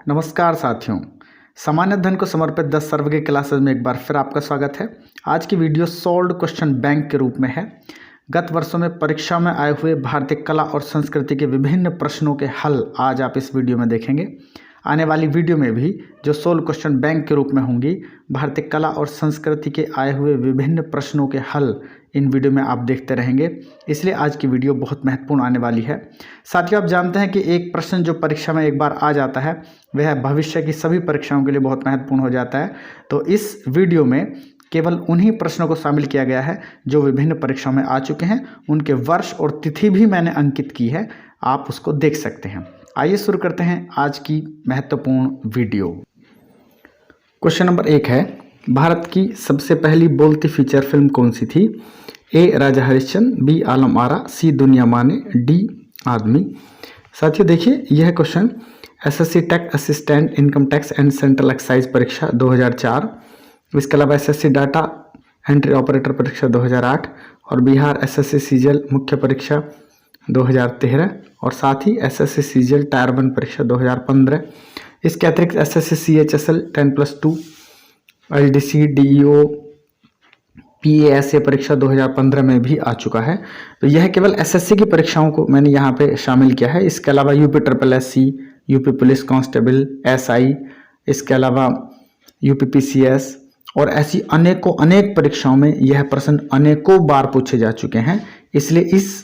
नमस्कार साथियों, सामान्य अध्ययन को समर्पित 10 सर्व के क्लासेज में एक बार फिर आपका स्वागत है। आज की वीडियो सॉल्व्ड क्वेश्चन बैंक के रूप में है। गत वर्षों में परीक्षा में आए हुए भारतीय कला और संस्कृति के विभिन्न प्रश्नों के हल आज आप इस वीडियो में देखेंगे। आने वाली वीडियो में भी जो सोल्व क्वेश्चन बैंक के रूप में होंगी, भारतीय कला और संस्कृति के आए हुए विभिन्न प्रश्नों के हल इन वीडियो में आप देखते रहेंगे, इसलिए आज की वीडियो बहुत महत्वपूर्ण आने वाली है। साथियों, आप जानते हैं कि एक प्रश्न जो परीक्षा में एक बार आ जाता है वह भविष्य की सभी परीक्षाओं के लिए बहुत महत्वपूर्ण हो जाता है। तो इस वीडियो में केवल उन्हीं प्रश्नों को शामिल किया गया है जो विभिन्न परीक्षाओं में आ चुके हैं। उनके वर्ष और तिथि भी मैंने अंकित की है, आप उसको देख सकते हैं। आइए शुरू करते हैं आज की महत्वपूर्ण वीडियो। क्वेश्चन नंबर 1 है, भारत की सबसे पहली बोलती फीचर फिल्म कौन सी थी? ए राजा हरिश्चंद्र, बी आलम आरा, सी दुनिया माने, डी आदमी। साथियों देखिए, यह question SSC tax assistant income tax and central excise परीक्षा 2004, इसके अलावा एसएससी डाटा एंट्री ऑपरेटर परीक्षा 2008 और बिहार एसएससी सीजीएल मुख्य परीक्षा 2013 और साथ ही एसएससी सीजीएल टायर 1 परीक्षा 2015। इसके अतिरिक्त SSC CHSL 10+2 LDC DEO PASA परीक्षा 2015 में भी आ चुका है। तो यह केवल एसएससी की परीक्षाओं को मैंने यहाँ पे शामिल किया है। इसके अलावा UP SSSC, UP police constable, SI, इसके अलावा यूपी पीसीएस और ऐसी अनेक परीक्षाओं में यह प्रश्न अनेकों बार पूछे जा चुके हैं। इसलिए इस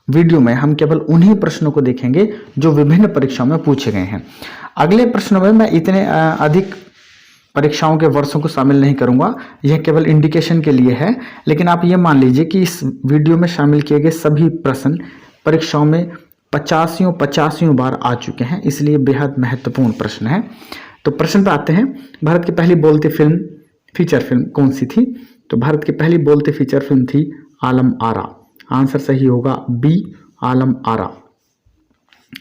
वीडियो में हम केवल उन्हीं प्रश्नों को देखेंगे जो विभिन्न परीक्षाओं में पूछे गए हैं। अगले प्रश्नों में मैं इतने अधिक परीक्षाओं के वर्षों को शामिल नहीं करूंगा, यह केवल इंडिकेशन के लिए है। लेकिन आप ये मान लीजिए कि इस वीडियो में शामिल किए गए सभी प्रश्न परीक्षाओं में 50 बार आ चुके हैं, इसलिए बेहद महत्वपूर्ण प्रश्न है। तो प्रश्न पर आते हैं, भारत की पहली बोलती फीचर फिल्म कौन सी थी? तो भारत की पहली बोलती फीचर फिल्म थी आलम आरा। आंसर सही होगा बी आलम आरा।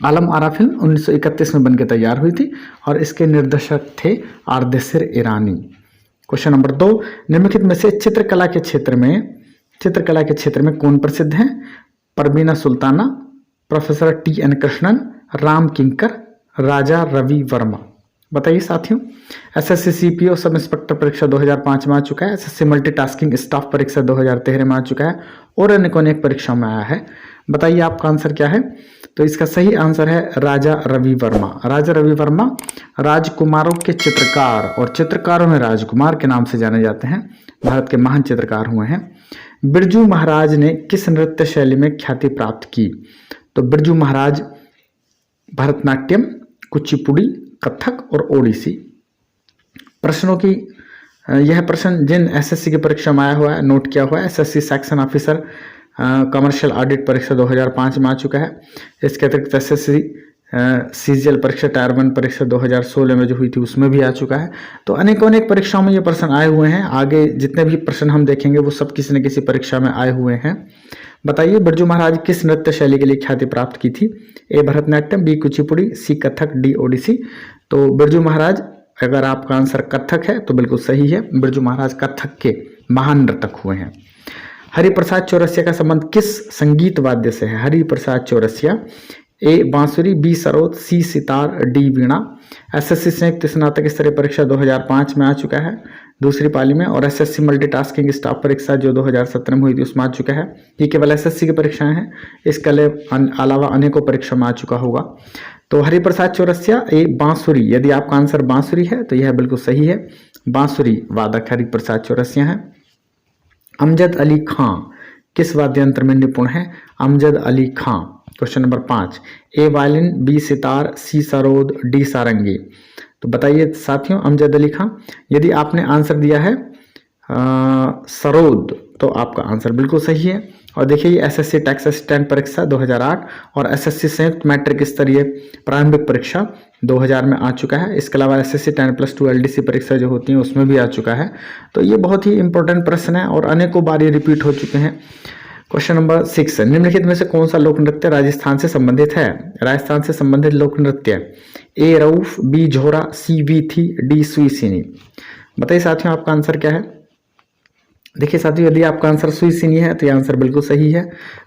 आलम आरा फिल्म 1931 में बनकर तैयार हुई थी और इसके निर्देशक थे आर्देशिर ईरानी। क्वेश्चन नंबर 2, निम्नलिखित में से चित्रकला के क्षेत्र में कौन प्रसिद्ध है? परवीना सुल्ताना, प्रोफेसर TN कृष्णन, राम किंकर, राजा रवि वर्मा। बताइए साथियों। एसएससी सीपीओ सब इंस्पेक्टर परीक्षा 2005 में आ चुका है, एसएससी मल्टीटास्किंग स्टाफ परीक्षा 2013 में आ चुका है और अनेक परीक्षाओं में आया है। बताइए आपका आंसर क्या है? तो इसका सही आंसर है राजा रवि वर्मा। राजा रवि वर्मा राजकुमारों के चित्रकार और चित्रकारों में राजकुमार के नाम से जाने जाते हैं, भारत के महान चित्रकार हुए हैं। बिरजू महाराज ने किस नृत्य शैली में ख्याति प्राप्त की? तो बिरजू महाराज भरतनाट्यम, कुचिपुड़ी, कथक और ओडिसी। प्रश्नों की यह प्रश्न जिन एसएससी की परीक्षा में आया हुआ है, नोट किया हुआ है, SSC section officer commercial audit परीक्षा 2005 में आ चुका है। इसके अतिरिक्त एसएससी सीजीएल परीक्षा टायर 1 परीक्षा 2016 में जो हुई थी उसमें भी आ चुका है। तो अनेक परीक्षाओं में ये प्रश्न आए हुए हैं। आगे जितने भी प्रश्न हम देखेंगे वो सब किसी न किसी परीक्षा में आए हुए हैं। बताइए बिरजू महाराज किस नृत्य शैली के लिए ख्याति प्राप्त की थी? ए भरतनाट्यम, बी कुचिपुड़ी, सी कथक, डी ओडिसी। तो बिरजू महाराज, अगर आपका आंसर कथक है तो बिल्कुल सही है। बिरजू महाराज कथक के महान नर्तक हुए हैं। हरिप्रसाद चौरसिया का संबंध किस संगीत वाद्य से है? हरिप्रसाद चौरसिया, ए बांसुरी, बी सरोद, सी सितार, डी वीणा। एसएससी संयुक्त स्नातक स्तरीय परीक्षा 2005 में आ चुका है दूसरी पाली में, और एसएससी मल्टीटास्किंग स्टाफ परीक्षा जो 2017 में हुई थी उसमें आ चुका है। ये केवल एसएससी की परीक्षाएं हैं, इसके अलावा अनेकों परीक्षा में आ चुका होगा। तो हरिप्रसाद चौरसिया, ए बांसुरी। यदि आपका आंसर बांसुरी है तो यह बिल्कुल सही है, बांसुरी वादक हरिप्रसाद चौरसिया है। अमजद अली खां किस वाद्य यंत्र में निपुण है? अमजद अली खां। क्वेश्चन नंबर 5, ए वायलिन, बी सितार, सी सरोद, डी सारंगी। तो बताइए साथियों, अमजद अली खां। यदि आपने आंसर दिया है सरोद तो आपका आंसर बिल्कुल सही है। और देखिए ये एसएससी टैक्स असिस्टेंट परीक्षा 2008 और एसएससी संयुक्त मैट्रिक स्तरीय प्रारंभिक परीक्षा 2000 में आ चुका है। इसके अलावा एसएससी 10+2 एलडीसी परीक्षा जो होती है उसमें भी आ चुका है। तो ये बहुत ही इंपॉर्टेंट प्रश्न है और अनेकों बार ये रिपीट हो चुके हैं। क्वेश्चन नंबर 6, निम्नलिखित में से कौन सा लोक नृत्य राजस्थान से संबंधित है? राजस्थान से संबंधित लोक नृत्य, ए रऊफ, बी झोरा, सी वीथी, डी सुईसिनी। बताइए साथियों आपका आंसर क्या है? देखिए साथियों, यदि आपका आंसर सुईसिनी है तो ये आंसर बिल्कुल सही है।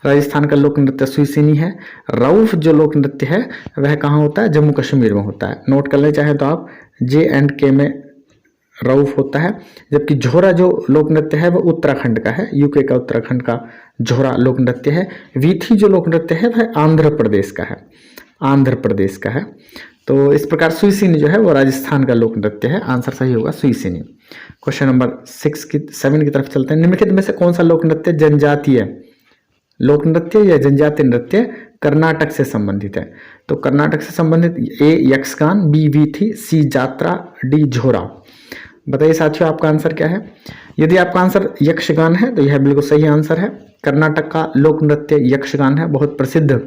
राजस्थान का लोक नृत्य सुईसिनी है। रऊफ जो लोक नृत्य है वह कहाँ होता है? जम्मू कश्मीर में होता है। नोट कर ले चाहे तो आप, JNK में रऊफ होता है। जबकि झोरा जो लोक नृत्य है वह उत्तराखंड का है, यूके का उत्तराखंड का झोरा लोक नृत्य है। वीथी जो लोक नृत्य है वह आंध्र प्रदेश का है, आंध्र प्रदेश का है। तो इस प्रकार सुईसिनी जो है वो राजस्थान का लोक नृत्य है। आंसर सही होगा सुईसिनी। क्वेश्चन नंबर 7 की तरफ चलते हैं। निम्नलिखित में से कौन सा लोक नृत्य जनजातीय लोक नृत्य या जनजातीय नृत्य कर्नाटक से संबंधित है? तो कर्नाटक से संबंधित A Yakshagana, B वीथी, C Jatra, D झोरा। बताइए साथियों, आपका आंसर क्या है? यदि आपका आंसर यक्षगान है तो यह बिल्कुल सही आंसर है। कर्नाटक का लोक नृत्य यक्षगान है, बहुत प्रसिद्ध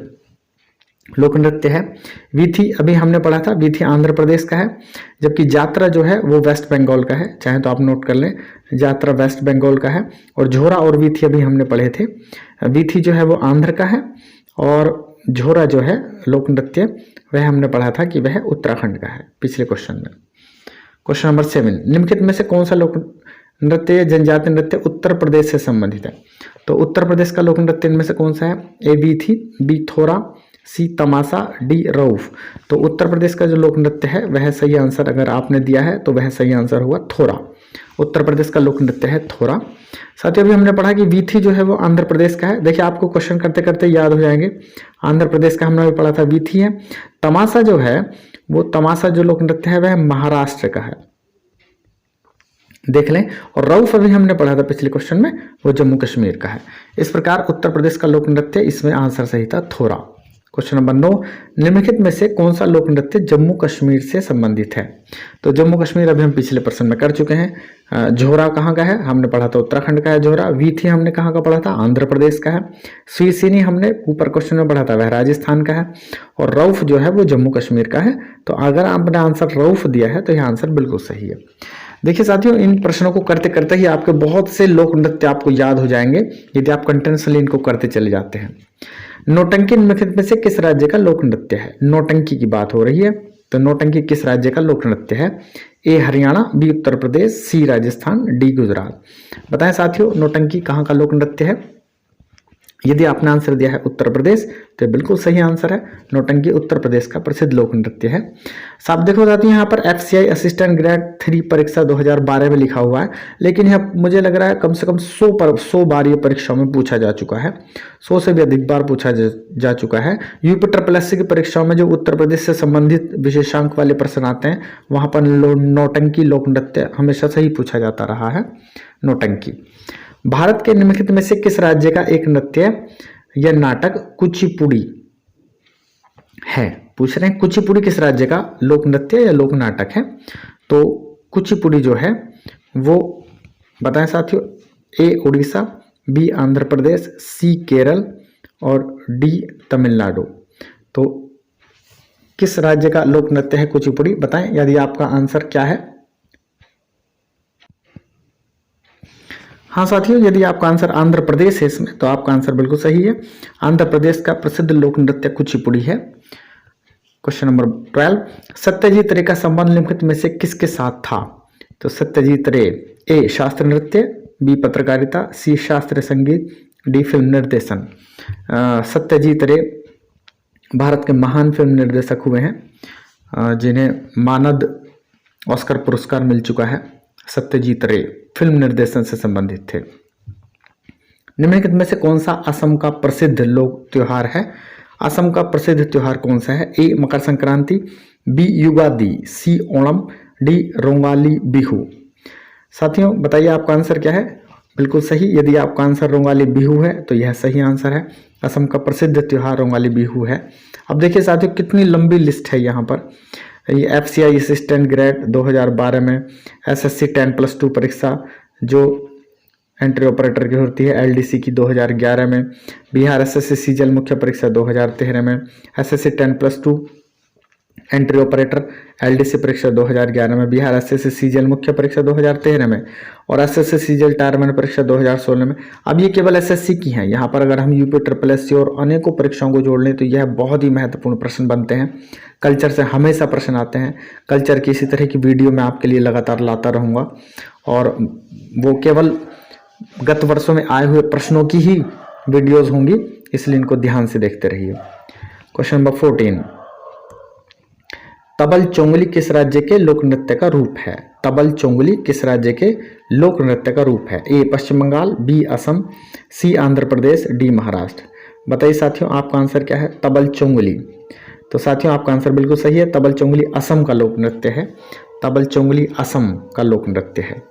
लोक नृत्य है। वीथी अभी हमने पढ़ा था, वीथी आंध्र प्रदेश का है। जबकि जात्रा जो है वो वेस्ट बंगाल का है, चाहे तो आप नोट कर लें, जात्रा वेस्ट बंगाल का है। और झोरा और वीथी अभी हमने पढ़े थे। वीथी जो है वो आंध्र का है और झोरा जो है लोक नृत्य वह हमने पढ़ा था कि वह उत्तराखंड का है पिछले क्वेश्चन में। क्वेश्चन नंबर 7, निम्नलिखित में से कौन सा लोक नृत्य या जनजातीय नृत्य उत्तर प्रदेश से संबंधित है? तो उत्तर प्रदेश का लोक नृत्य इनमें से कौन सा है? A वीथी, B थोरा, C तमाशा, D रऊफ। तो उत्तर प्रदेश का जो लोक नृत्य है वह सही आंसर अगर आपने दिया है तो वह सही आंसर हुआ थोरा। उत्तर प्रदेश का लोक नृत्य है थोरा। साथ ही अभी हमने पढ़ा कि वीथी जो है वो आंध्र प्रदेश का है। देखिए आपको क्वेश्चन करते करते याद हो जाएंगे। आंध्र प्रदेश का हमने भी पढ़ा था, वीथी है। तमाशा जो है वो, तमाशा जो लोक नृत्य है वह महाराष्ट्र का है, देख लें। और रऊफ अभी हमने पढ़ा था पिछले क्वेश्चन में, वो जम्मू कश्मीर का है। इस प्रकार उत्तर प्रदेश का लोक नृत्य, इसमें आंसर सही था थोरा। क्वेश्चन नंबर 9, निम्नलिखित में से कौन सा लोक नृत्य जम्मू कश्मीर से संबंधित है? तो जम्मू कश्मीर अभी हम पिछले प्रश्न में कर चुके हैं। झोरा कहाँ का है? हमने पढ़ा था उत्तराखंड का है झोरा। वीथी हमने कहाँ का पढ़ा था? आंध्र प्रदेश का है। सुईसिनी हमने ऊपर क्वेश्चन में पढ़ा था, वह राजस्थान का है। और रऊफ जो है वो जम्मू कश्मीर का है। तो अगर आपने आंसर रऊफ दिया है तो यह आंसर बिल्कुल सही है। देखिए साथियों, इन प्रश्नों को करते करते ही आपके बहुत से लोक नृत्य आपको याद हो जाएंगे यदि आप कंटिन्यूअसली इनको करते चले जाते हैं। नौटंकी निम्नलिखित में से किस राज्य का लोक नृत्य है? नौटंकी की बात हो रही है, तो नौटंकी किस राज्य का लोक नृत्य है? A Haryana, B Uttar Pradesh, C Rajasthan, D Gujarat. बताएं साथियों, नौटंकी कहाँ का लोक नृत्य है? यदि आपने आंसर दिया है उत्तर प्रदेश तो बिल्कुल सही आंसर है। नौटंकी उत्तर प्रदेश का प्रसिद्ध लोक नृत्य है। साहब देखो साथियों, यहाँ पर FCI असिस्टेंट ग्रेड 3 परीक्षा 2012 में लिखा हुआ है, लेकिन यह मुझे लग रहा है कम से कम 100 बार ये परीक्षाओं में पूछा जा चुका है। 100 से भी अधिक बार पूछा जा चुका है। UPSSC की परीक्षाओं में जो उत्तर प्रदेश से संबंधित विशेषांक वाले प्रश्न आते हैं वहां पर नौटंकी लोक नृत्य हमेशा से ही पूछा जाता रहा है। नौटंकी भारत के निम्नलिखित में से किस राज्य का एक नृत्य या नाटक कुचिपुड़ी है? पूछ रहे हैं कुचिपुड़ी किस राज्य का लोक नृत्य या लोक नाटक है? तो कुचिपुड़ी जो है वो बताएं साथियों, A Orissa, B Andhra Pradesh, C Kerala और D तमिलनाडु। तो किस राज्य का लोक नृत्य है कुचिपुड़ी? बताएं यदि आपका आंसर क्या है। हाँ साथियों, यदि आपका आंसर आंध्र प्रदेश है इसमें तो आपका आंसर बिल्कुल सही है। आंध्र प्रदेश का प्रसिद्ध लोक नृत्य कुचिपुड़ी है। क्वेश्चन नंबर 12, सत्यजीत रे का संबंध निम्नलिखित में से किसके साथ था? तो सत्यजीत रे A शास्त्रीय नृत्य, B पत्रकारिता, C शास्त्रीय संगीत, D फिल्म निर्देशन। सत्यजीत रे भारत के महान फिल्म निर्देशक हुए हैं जिन्हें मानद ऑस्कर पुरस्कार मिल चुका है। सत्यजीत रे फिल्म निर्देशन से संबंधित थे। निम्नलिखित में से कौन सा असम का प्रसिद्ध लोक त्योहार है? असम का प्रसिद्ध त्योहार कौन सा है? A Makar Sankranti, B Ugadi, C Onam, D Rongali Bihu. साथियों बताइए आपका आंसर क्या है? बिल्कुल सही। यदि आपका आंसर रोंगाली बिहू है तो यह सही आंसर है। असम का प्रसिद्ध त्योहार रोंगाली बिहू है। अब देखिए साथियों, कितनी लंबी लिस्ट है यहाँ पर। ये FCI असिस्टेंट ग्रेड 2012 में, SSC 10+2 परीक्षा जो एंट्री ऑपरेटर की होती है LDC की 2011 में, बिहार SSC सीजीएल मुख्य परीक्षा 2013 में, SSC 10+2 एंट्री ऑपरेटर LDC परीक्षा 2011 में, बिहार SSC सीजीएल मुख्य परीक्षा 2013 में और SSC सीजीएल टायरमैन परीक्षा 2016 में। अब ये केवल SSC की हैं। यहाँ पर अगर हम UPSSC और अनेकों परीक्षाओं को जोड़ लें तो यह बहुत ही महत्वपूर्ण प्रश्न बनते हैं। कल्चर से हमेशा प्रश्न आते हैं। कल्चर की इसी तरह की वीडियो मैं आपके लिए लगातार लाता रहूँगा और वो केवल गत वर्षों में आए हुए प्रश्नों की ही वीडियोस होंगी, इसलिए इनको ध्यान से देखते रहिए। क्वेश्चन नंबर 14, तबल चोंगली किस राज्य के लोक नृत्य का रूप है? तबल चोंगली किस राज्य के लोक नृत्य का रूप है? ए पश्चिम बंगाल, बी असम, सी आंध्र प्रदेश, डी महाराष्ट्र। बताइए साथियों, आपका आंसर क्या है? तबल चोंगली। तो साथियों, आपका आंसर बिल्कुल सही है। तबल चोंगली असम का लोक नृत्य है। तबल चोंगली असम का लोक नृत्य है।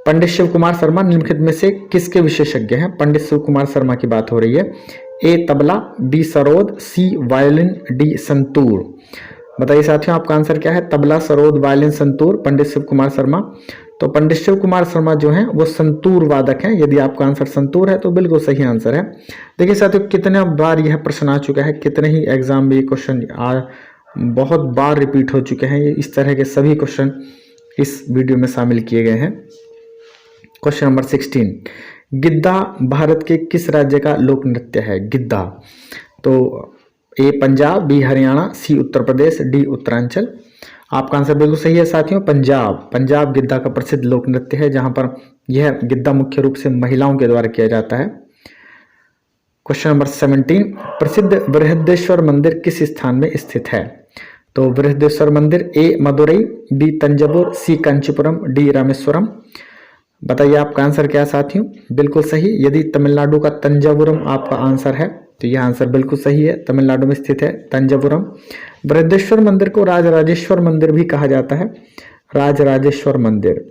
पंडित शिव कुमार शर्मा निम्नलिखित में से किसके विशेषज्ञ हैं? पंडित शिव कुमार शर्मा की बात हो रही है। ए तबला, बी सरोद, सी वायलिन, डी संतूर। बताइए साथियों, आपका आंसर क्या है? तबला, सरोद, वायलिन, संतूर, पंडित शिव कुमार शर्मा। तो पंडित शिव कुमार शर्मा जो हैं वो संतूर वादक हैं। यदि आपका आंसर संतूर है तो बिल्कुल सही आंसर है। देखिए साथियों, कितने बार यह प्रश्न आ चुका है, कितने ही एग्जाम में ये क्वेश्चन बहुत बार रिपीट हो चुके हैं। इस तरह के सभी क्वेश्चन इस वीडियो में शामिल किए गए हैं। क्वेश्चन नंबर 16, गिद्धा भारत के किस राज्य का लोक नृत्य है? गिद्धा। तो ए पंजाब, बी हरियाणा, सी उत्तर प्रदेश, डी उत्तरांचल। आपका आंसर बिल्कुल सही है साथियों, पंजाब। पंजाब गिद्धा का प्रसिद्ध लोक नृत्य है, जहां पर यह गिद्धा मुख्य रूप से महिलाओं के द्वारा किया जाता है। क्वेश्चन नंबर 17, प्रसिद्ध बृहदेश्वर मंदिर किस स्थान में स्थित है? तो बृहदेश्वर मंदिर ए मदुरई, बी तंजावुर, सी कांचीपुरम, डी रामेश्वरम। बताइए आपका आंसर क्या है साथियों? बिल्कुल सही। यदि तमिलनाडु का तंजावुरम आपका आंसर है तो यह आंसर बिल्कुल सही है, तमिलनाडु में स्थित है तंजावुरम। बृहदेश्वर मंदिर को राजराजेश्वर मंदिर भी कहा जाता है। राजराजेश्वर मंदिर,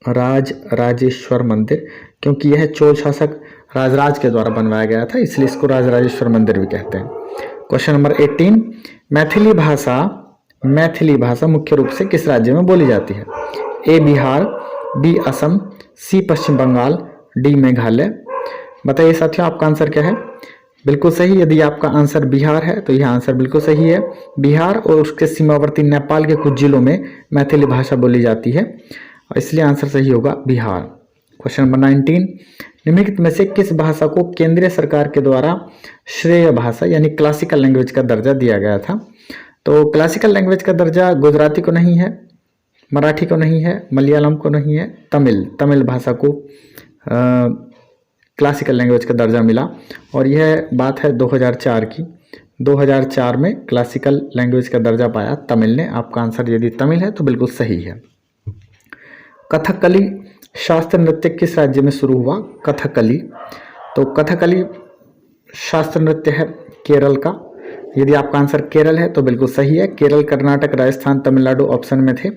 राजराजेश्वर मंदिर, क्योंकि यह चोल शासक राजराज के द्वारा बनवाया गया था, इसलिए इसको राजराजेश्वर मंदिर भी कहते हैं। क्वेश्चन नंबर 18, मैथिली भाषा मुख्य रूप से किस राज्य में बोली जाती है? ए बिहार, बी असम, सी पश्चिम बंगाल, डी मेघालय। बताइए साथियों, आपका आंसर क्या है? बिल्कुल सही। यदि आपका आंसर बिहार है तो यह आंसर बिल्कुल सही है। बिहार और उसके सीमावर्ती नेपाल के कुछ जिलों में मैथिली भाषा बोली जाती है, इसलिए आंसर सही होगा बिहार। क्वेश्चन नंबर 19, निम्नलिखित में से किस भाषा को केंद्रीय सरकार के द्वारा श्रेय भाषा यानी क्लासिकल लैंग्वेज का दर्जा दिया गया था? तो क्लासिकल लैंग्वेज का दर्जा गुजराती को नहीं है, मराठी को नहीं है, मलयालम को नहीं है, तमिल भाषा को क्लासिकल लैंग्वेज का दर्जा मिला। और यह बात है 2004 की। 2004 में क्लासिकल लैंग्वेज का दर्जा पाया तमिल ने। आपका आंसर यदि तमिल है तो बिल्कुल सही है। कथकली शास्त्र नृत्य किस राज्य में शुरू हुआ? कथकली, तो कथकली शास्त्र नृत्य है केरल का। यदि आपका आंसर केरल है तो बिल्कुल सही है। केरल, कर्नाटक, राजस्थान, तमिलनाडु ऑप्शन में थे।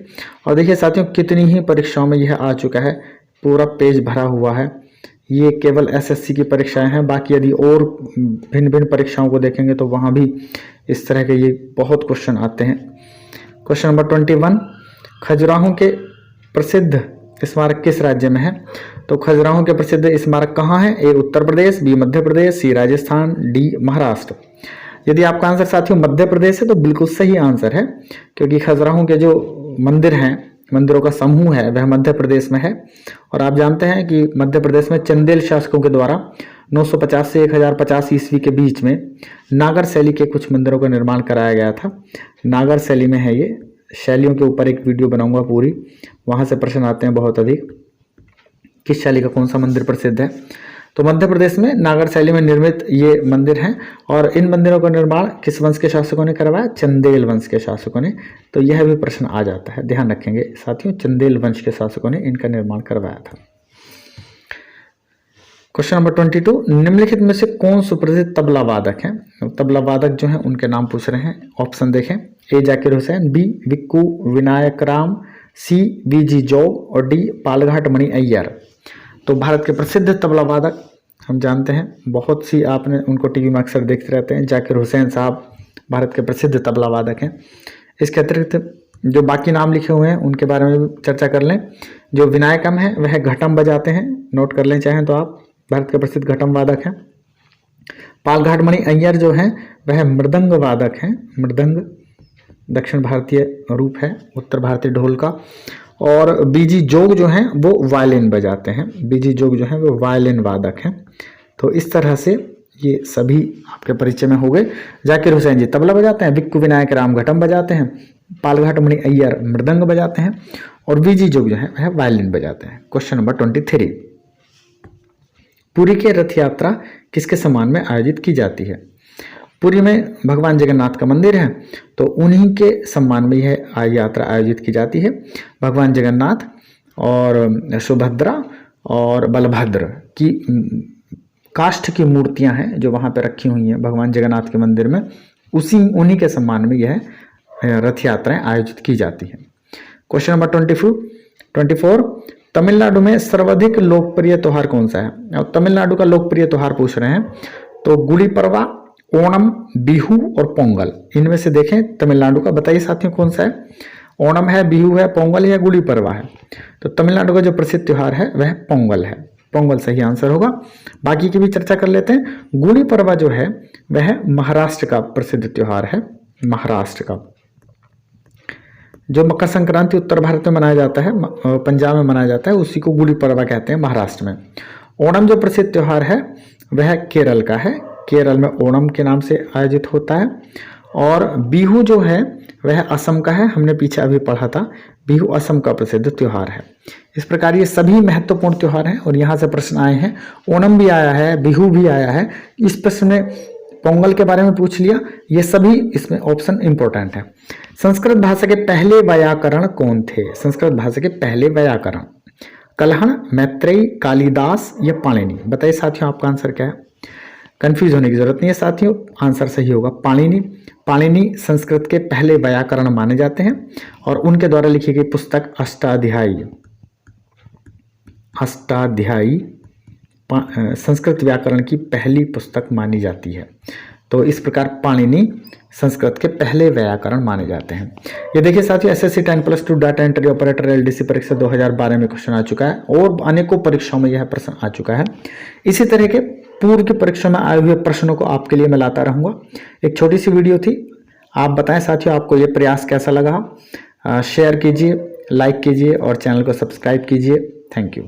और देखिए साथियों, कितनी ही परीक्षाओं में यह आ चुका है, पूरा पेज भरा हुआ है। ये केवल एसएससी की परीक्षाएं हैं, बाकी यदि और भिन्न भिन्न परीक्षाओं को देखेंगे तो वहाँ भी इस तरह के ये बहुत क्वेश्चन आते हैं। क्वेश्चन नंबर 21, खजुराहो के प्रसिद्ध स्मारक किस राज्य में है? तो खजुराहो के प्रसिद्ध स्मारक कहाँ है? ए उत्तर प्रदेश, बी मध्य प्रदेश, सी राजस्थान, डी महाराष्ट्र। यदि आपका आंसर साथियों मध्य प्रदेश है तो बिल्कुल सही आंसर है, क्योंकि खजुराहो के जो मंदिर हैं, मंदिरों का समूह है, वह मध्य प्रदेश में है। और आप जानते हैं कि मध्य प्रदेश में चंदेल शासकों के द्वारा 950 से 1050 ईस्वी के बीच में नागर शैली के कुछ मंदिरों का निर्माण कराया गया था। नागर शैली में है ये। शैलियों के ऊपर एक वीडियो बनाऊंगा पूरी, वहां से प्रश्न आते हैं बहुत अधिक। किस शैली का कौन सा मंदिर प्रसिद्ध है? तो मध्य प्रदेश में नागर शैली में निर्मित ये मंदिर हैं। और इन मंदिरों का निर्माण किस वंश के शासकों ने करवाया? चंदेल वंश के शासकों ने। तो यह भी प्रश्न आ जाता है, ध्यान रखेंगे साथियों, चंदेल वंश के शासकों ने इनका निर्माण करवाया था। क्वेश्चन नंबर 22, निम्नलिखित में से कौन सुप्रसिद्ध तबला वादक हैं? तबला वादक जो हैं उनके नाम पूछ रहे हैं। ऑप्शन देखें, ए जाकिर हुसैन, बी विक्कू विनायक राम, सी वीजी जॉब और डी पालघाट मणि अय्यर। तो भारत के प्रसिद्ध तबला वादक हम जानते हैं, बहुत सी आपने उनको टीवी में अक्सर देखते रहते हैं। जाकिर हुसैन साहब भारत के प्रसिद्ध तबला वादक हैं। इसके अतिरिक्त जो बाकी नाम लिखे हुए हैं उनके बारे में चर्चा कर लें। जो विनायकम है वह घटम बजाते हैं, नोट कर लें चाहें तो आप, भारत के प्रसिद्ध घटम वादक हैं। पालघाट मणि अय्यर जो हैं वह मृदंग वादक हैं। मृदंग दक्षिण भारतीय रूप है उत्तर भारतीय ढोल का। और बीजी जोग जो हैं वो वायलिन बजाते हैं। बीजी जोग जो हैं वो वायलिन वादक हैं। तो इस तरह से ये सभी आपके परिचय में हो गए। जाकिर हुसैन जी तबला बजाते हैं, विक्कू विनायक राम घटम बजाते हैं, पालघाट मणि अय्यर मृदंग बजाते हैं और बीजी जोग जो है वह वायलिन बजाते हैं। क्वेश्चन नंबर 23, पुरी के रथ यात्रा किसके सम्मान में आयोजित की जाती है? पुरी में भगवान जगन्नाथ का मंदिर है, तो उन्हीं के सम्मान में यह यात्रा आयोजित की जाती है। भगवान जगन्नाथ और सुभद्रा और बलभद्र की काष्ठ की मूर्तियां हैं जो वहां पर रखी हुई हैं भगवान जगन्नाथ के मंदिर में, उन्हीं के सम्मान में यह रथ यात्राएं आयोजित की जाती हैं। क्वेश्चन नंबर 24, तमिलनाडु में सर्वाधिक लोकप्रिय त्योहार कौन सा है? अब तमिलनाडु का लोकप्रिय त्योहार पूछ रहे हैं, तो गुड़ी पड़वा, ओणम, बिहू और पोंगल, इनमें से देखें तमिलनाडु का, बताइए साथियों कौन सा है? ओणम है, बिहू है, पोंगल है या गुड़ी पड़वा है? तो तमिलनाडु का जो प्रसिद्ध त्योहार है वह पोंगल है। पोंगल सही आंसर होगा। बाकी की भी चर्चा कर लेते हैं। गुड़ी पड़वा जो है वह महाराष्ट्र का प्रसिद्ध त्योहार है। महाराष्ट्र का जो मकर संक्रांति उत्तर भारत में मनाया जाता है, पंजाब में मनाया जाता है, उसी को गुड़ी पड़वा कहते हैं महाराष्ट्र में। ओणम जो प्रसिद्ध त्योहार है वह केरल का है, केरल में ओणम के नाम से आयोजित होता है। और बिहू जो है वह असम का है, हमने पीछे अभी पढ़ा था, बिहू असम का प्रसिद्ध त्योहार है। इस प्रकार ये सभी महत्वपूर्ण त्योहार हैं और यहाँ से प्रश्न आए हैं। ओणम भी आया है, बिहू भी आया है, इस प्रश्न में पोंगल के बारे में पूछ लिया, ये सभी इसमें ऑप्शन इंपॉर्टेंट है। संस्कृत भाषा के पहले व्याकरण कौन थे? संस्कृत भाषा के पहले व्याकरण कल्हण, मैत्रेयी, कालिदास या पाणिनि? बताइए साथियों आपका आंसर क्या है? कंफ्यूज होने की जरूरत नहीं है साथियों, आंसर सही होगा पाणिनि। पाणिनि संस्कृत के पहले व्याकरण माने जाते हैं और उनके द्वारा लिखी गई पुस्तक अष्टाध्यायी संस्कृत व्याकरण की पहली पुस्तक मानी जाती है। तो इस प्रकार पाणिनि संस्कृत के पहले व्याकरण माने जाते हैं। ये देखिए साथियों, SSC 10+2 data entry operator LDC परीक्षा 2012 में क्वेश्चन आ चुका है और अनेकों परीक्षाओं में यह प्रश्न आ चुका है। इसी तरह के पूर्व की परीक्षा में आए हुए प्रश्नों को आपके लिए मैं लाता रहूंगा। एक छोटी सी वीडियो थी, आप बताएं साथियों आपको ये प्रयास कैसा लगा। शेयर कीजिए, लाइक कीजिए और चैनल को सब्सक्राइब कीजिए। Thank you.